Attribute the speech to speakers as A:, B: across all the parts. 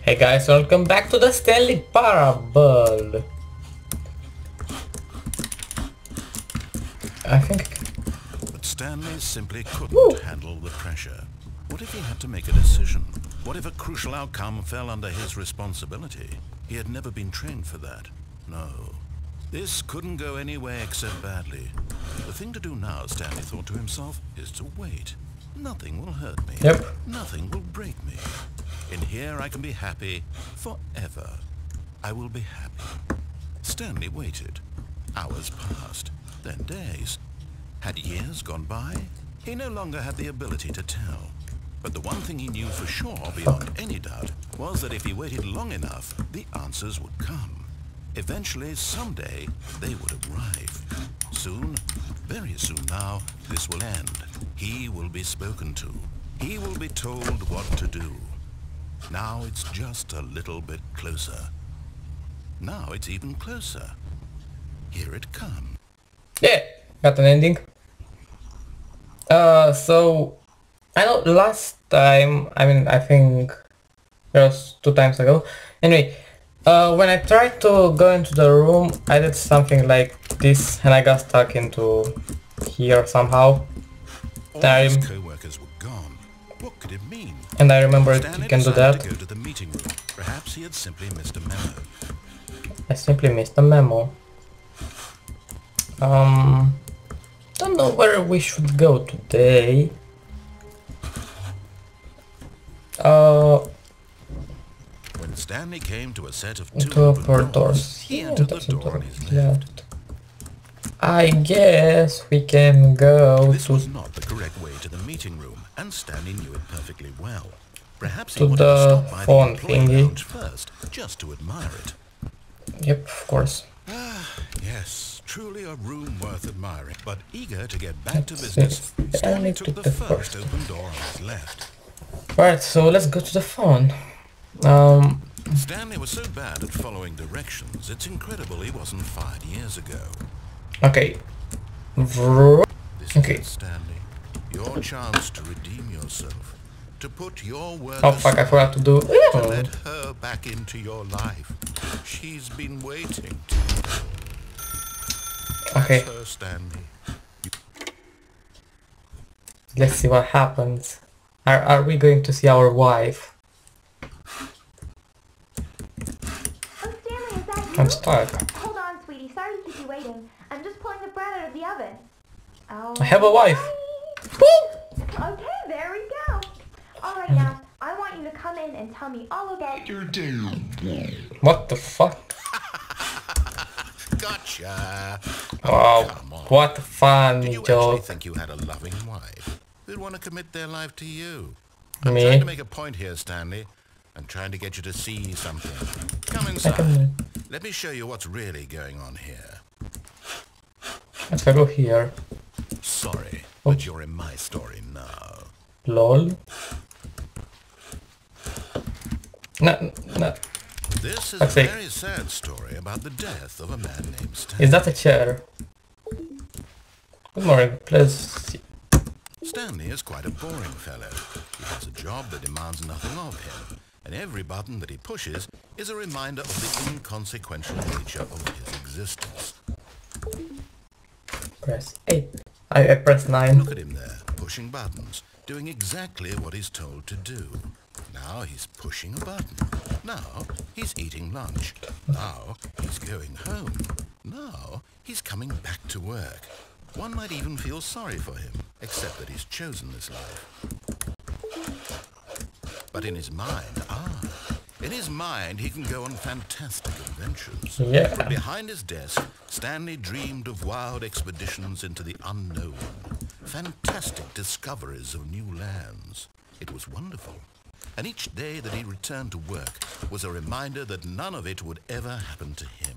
A: Hey guys, welcome back to the Stanley Parable. I think...
B: But Stanley simply couldn't handle the pressure. What if he had to make a decision? What if a crucial outcome fell under his responsibility? He had never been trained for that. No. This couldn't go anywhere except badly. The thing to do now, Stanley thought to himself, is to wait. Nothing will hurt me.
A: Yep.
B: Nothing will break me. In here I can be happy forever. I will be happy. Stanley waited. Hours passed, then days. Had years gone by? He no longer had the ability to tell. But the one thing he knew for sure, beyond any doubt, was that if he waited long enough, the answers would come. Eventually, someday, they would arrive. Soon, very soon now, this will end. He will be spoken to. He will be told what to do. Now it's just a little bit closer. Now it's even closer. Here it comes.
A: Yeah, got an ending. So... I know last time, I think it was 2 times ago. Anyway, when I tried to go into the room, I did something like this and I got stuck into here somehow.
B: All his co-workers were gone. What could it mean?
A: And I remembered
B: Stanley
A: you can do that.
B: to go to the meeting room. Perhaps he had simply missed a memo.
A: I simply missed a memo. Don't know where we should go today.
B: When Stanley came to a set of
A: Two
B: two
A: open doors.
B: he entered the door on his left.
A: I guess we can go
B: This
A: to
B: was not the correct way to the meeting room, and Stanley knew it perfectly well. Perhaps he
A: To
B: wanted
A: the
B: to stop by
A: phone
B: the employee
A: thingy.
B: lounge first, just to admire it.
A: Yep, of course.
B: Yes, truly a room worth admiring. But eager to get back to
A: Let's
B: business,
A: see.
B: Stanley
A: I
B: took
A: took
B: the
A: the
B: first
A: first.
B: open door on his left.
A: Right, so let's go to the phone.
B: Stanley was so bad at following directions, it's incredible he wasn't fired years ago.
A: Okay.
B: This
A: Okay.
B: is it, Stanley. Your chance to redeem yourself. To put your word
A: Oh fuck, I forgot to do...
B: to let her back into your life. She's been waiting to.
A: Okay,
B: That's her, Stanley.
A: let's see what happens. Are we going to see our wife?
C: Oh, Stanley, is that you?
A: I'm stuck.
C: Hold on, sweetie. Sorry to keep you waiting. I'm just pulling the bread out of the oven. Oh,
A: I have a wife.
C: okay, there we go. All right, now, I want you to come in and tell me all about your day.
A: What the fuck?
B: Gotcha.
A: Wow,
B: Come on.
A: what a
B: Did
A: funny
B: you actually
A: joke.
B: think you had a loving wife who'd want to commit their life to you?
A: Me?
B: I'm trying to make a point here, Stanley. I'm trying to get you to see something. Come inside. Let me show you what's really going on here.
A: Let's go here.
B: Sorry, but you're in my story now.
A: LOL. No.
B: This is
A: Let's
B: a
A: see.
B: very sad story about the death of a man named Stanley.
A: Is that a chair? Good morning, please. See.
B: Stanley is quite a boring fellow. He has a job that demands nothing of him, and every button that he pushes is a reminder of the inconsequential nature of his existence.
A: Press 8. I press 9.
B: Look at him there, pushing buttons, doing exactly what he's told to do. Now he's pushing a button. Now he's eating lunch. Now he's going home. Now he's coming back to work. One might even feel sorry for him, except that he's chosen this life. But in his mind, he can go on fantastic adventures.
A: Yeah.
B: But behind his desk, Stanley dreamed of wild expeditions into the unknown, fantastic discoveries of new lands. It was wonderful. And each day that he returned to work was a reminder that none of it would ever happen to him.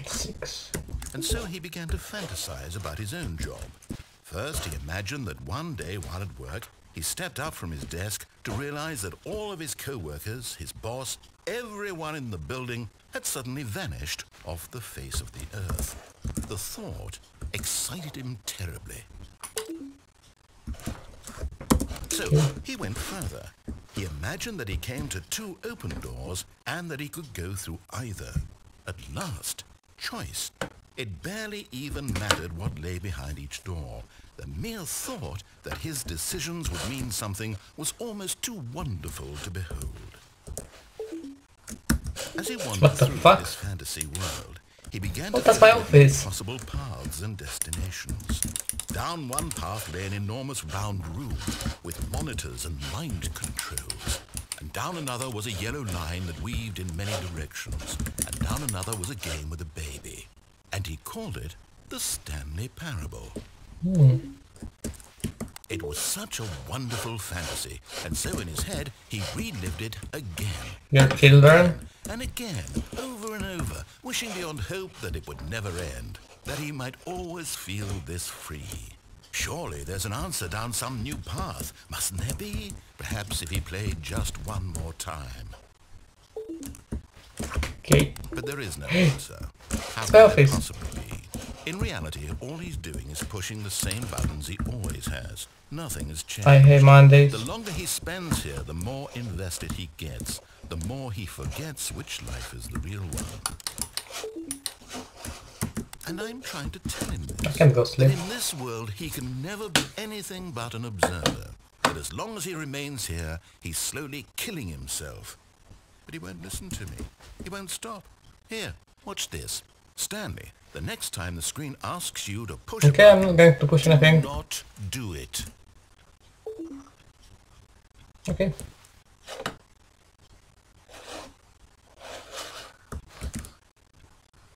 A: 6.
B: And so he began to fantasize about his own job. First, he imagined that one day while at work, he stepped up from his desk to realize that all of his co-workers, his boss, everyone in the building had suddenly vanished off the face of the earth. The thought excited him terribly. So he went further. He imagined that he came to two open doors and that he could go through either. At last, choice. It barely even mattered what lay behind each door. The mere thought that his decisions would mean something was almost too wonderful to behold. As he wandered through this fantasy world, he began to think of possible paths and destinations. Down one path lay an enormous round room with monitors and mind controls. And down another was a yellow line that weaved in many directions. And down another was a game with a baby. And he called it the Stanley Parable. It was such a wonderful fantasy, and so in his head he relived it again.
A: Your children?
B: And again, over and over, wishing beyond hope that it would never end, that he might always feel this free. Surely there's an answer down some new path, mustn't there be? Perhaps if he played just one more time.
A: Okay.
B: But there is no answer. How could there possibly be? In reality, all he's doing is pushing the same buttons he always has. Nothing has changed.
A: I hate Mondays.
B: The longer he spends here, the more invested he gets. The more he forgets which life is the real one. And I'm trying to tell him this.
A: I can go sleep.
B: That in this world, he can never be anything but an observer. That as long as he remains here, he's slowly killing himself. But he won't listen to me. He won't stop. Here, watch this. Stanley, the next time the screen asks you to push a
A: button, I'm not going to push anything.
B: Do not do it.
A: Okay.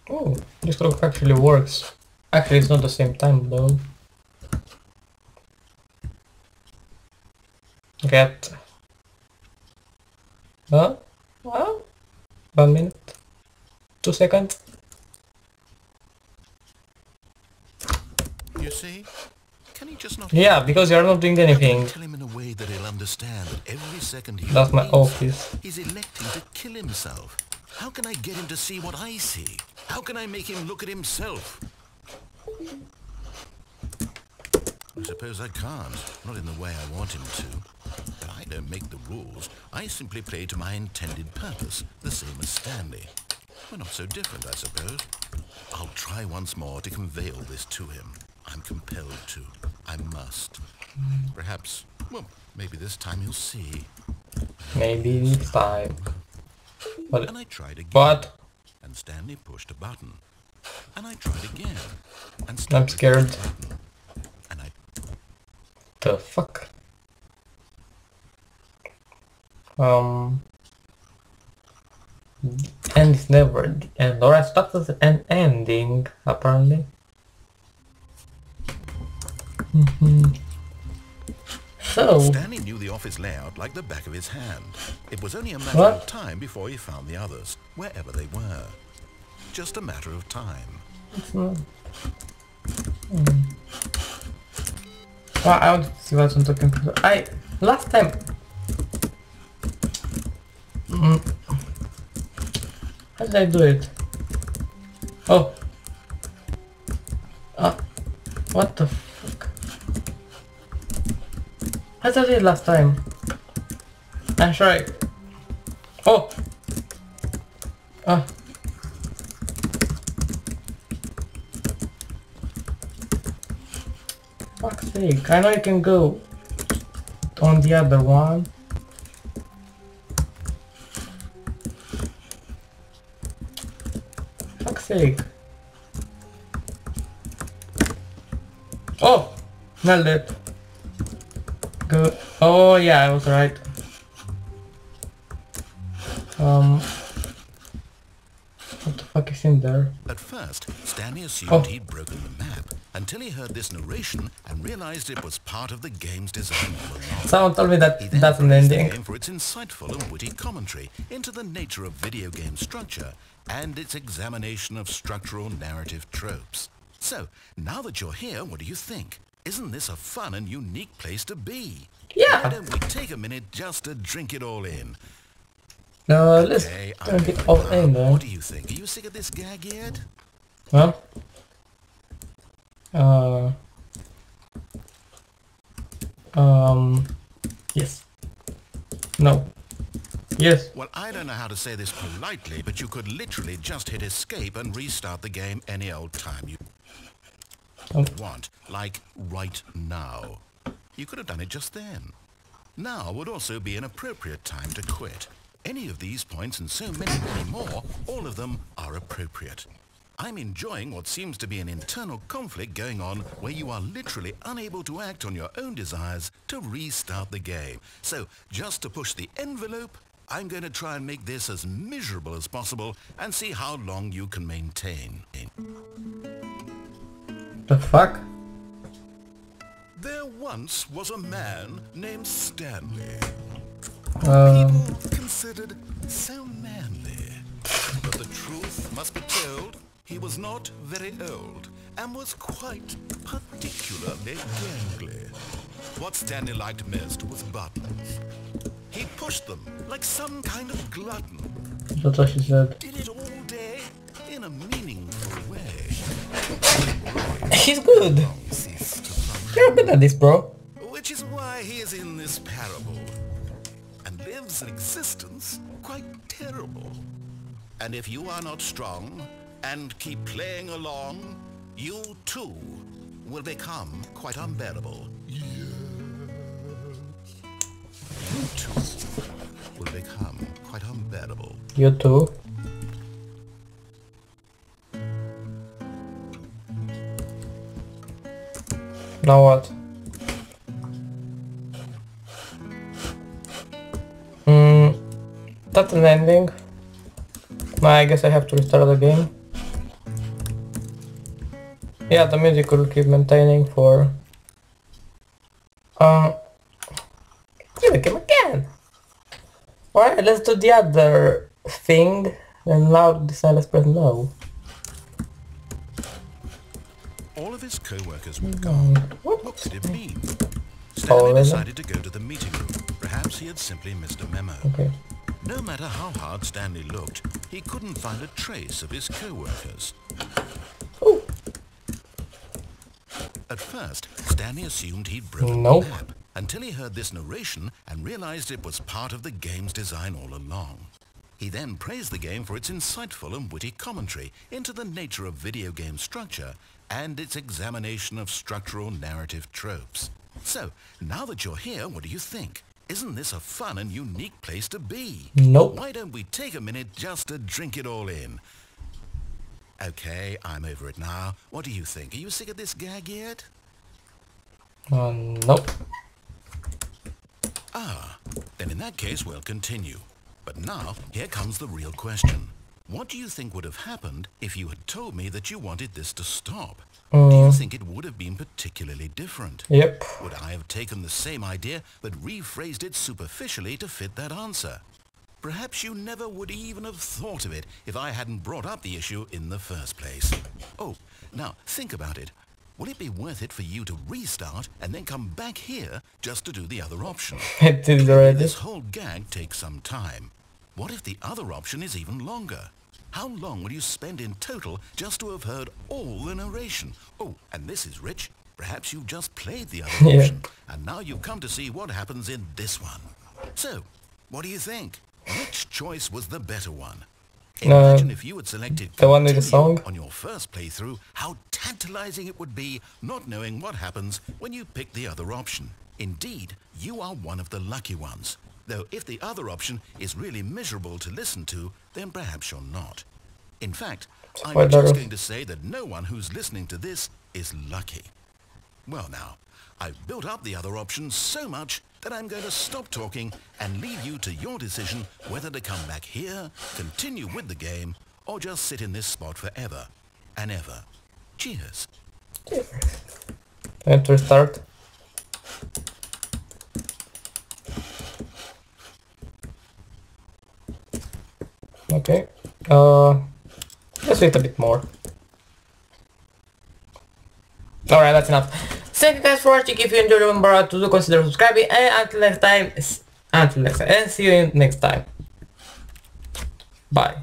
A: Oh, this clock actually works. Actually, it's not the same time though. Get. Huh? 1 minute. 2 seconds.
B: You see? Can he just not?
A: Yeah, because you're not doing anything.
B: Tell him in a way that he'll understand that every second he
A: That's my office.
B: He's electing to kill himself. How can I get him to see what I see? How can I make him look at himself? I suppose I can't. Not in the way I want him to. But I don't make the rules. I simply play to my intended purpose, the same as Stanley. We're not so different, I suppose. I'll try once more to convey all this to him. I'm compelled to. I must. Perhaps, well, maybe this time he'll see.
A: Maybe this time. But,
B: and I tried again. And Stanley pushed a button. And I tried again. And Stanley
A: I'm scared.
B: pushed a button. And I...
A: The fuck? And it's never the end. Or I started an ending, apparently. So
B: Stanley knew the office layout like the back of his hand. It was only a matter of time before he found the others, wherever they were. Just a matter of time.
A: Well, I want to see what's on the computer. Last time. How did I do it? Oh. What the fuck? How did I do it last time? I'm sorry. Oh. Fuck's sake, I know you can go on the other one. Fuck's sake. Oh! Nailed it. Good. Oh yeah, I was right. What the fuck is in there?
B: At first, Stanley assumed he'd broken the map until he heard this narration and realized it was part of the game's design.
A: Someone told me that that's an ending.
B: The game for its insightful and witty commentary into the nature of video game structure and its examination of structural narrative tropes. So, now that you're here, what do you think? Isn't this a fun and unique place to be?
A: Yeah.
B: Why don't we take a minute just to drink it all in?
A: Let's drink it all in then.
B: What do you think? Are you sick of this gag yet?
A: Huh? Yes. No. Yes.
B: Well, I don't know how to say this politely, but you could literally just hit escape and restart the game any old time you want, like right now. You could have done it just then. Now would also be an appropriate time to quit. Any of these points and so many, many more, all of them are appropriate. I'm enjoying what seems to be an internal conflict going on where you are literally unable to act on your own desires to restart the game. So, just to push the envelope, I'm going to try and make this as miserable as possible and see how long you can maintain.
A: The fuck?
B: There once was a man named Stanley.
A: Um,
B: People considered so manly. But the truth must be told, he was not very old and was quite particularly gangly. What Stanley liked most was buttons. He pushed them like some kind of glutton.
A: that's what she said.
B: Did it all day in a meaningful way.
A: He's good. You're good at this, bro.
B: Which is why he is in this parable and lives an existence quite terrible. And if you are not strong and keep playing along, you too will become quite unbearable. Yes. You too will become quite unbearable.
A: You too. Now what? That's an ending. I guess I have to restart the game. Yeah, the music will keep maintaining for... Give it again! Alright, let's do the other thing. And now decide, let's press no.
B: All of his co-workers were gone. What could it mean?
A: Oh,
B: Stanley
A: really?
B: decided to go to the meeting room. Perhaps he had simply missed a memo.
A: Okay.
B: No matter how hard Stanley looked, he couldn't find a trace of his co-workers.
A: Ooh.
B: At first, Stanley assumed he'd broken
A: Nope.
B: the map, until he heard this narration and realized it was part of the game's design all along. He then praised the game for its insightful and witty commentary into the nature of video game structure and its examination of structural narrative tropes. So, now that you're here, what do you think? Isn't this a fun and unique place to be?
A: Nope.
B: Why don't we take a minute just to drink it all in? Okay, I'm over it now. What do you think? Are you sick of this gag yet?
A: Nope.
B: Ah, then in that case we'll continue. But now, here comes the real question. What do you think would have happened if you had told me that you wanted this to stop? Do you think it would have been particularly different?
A: Yep.
B: Would I have taken the same idea but rephrased it superficially to fit that answer? Perhaps you never would even have thought of it if I hadn't brought up the issue in the first place. Oh, now think about it. Will it be worth it for you to restart and then come back here just to do the other option?
A: It is already.
B: This whole gag takes some time. What if the other option is even longer? How long will you spend in total just to have heard all the narration? Oh, and this is rich. Perhaps you've just played the other
A: Yeah.
B: option, and now you've come to see what happens in this one. So, what do you think? Which choice was the better one? Imagine if you had selected
A: the one with the
B: Continue
A: song?
B: on your first playthrough, how tantalizing it would be not knowing what happens when you pick the other option. Indeed, you are one of the lucky ones. Though if the other option is really miserable to listen to, then perhaps you're not. In fact, I'm
A: Spoiler.
B: just going to say that no one who's listening to this is lucky. Well now, I've built up the other option so much that I'm going to stop talking and leave you to your decision whether to come back here, continue with the game, or just sit in this spot forever and ever. Cheers.
A: Time to restart. Okay. Let's wait a bit more. Alright, that's enough. Thank you guys for watching. If you enjoyed, remember to do consider subscribing, and until next time, and see you next time. Bye.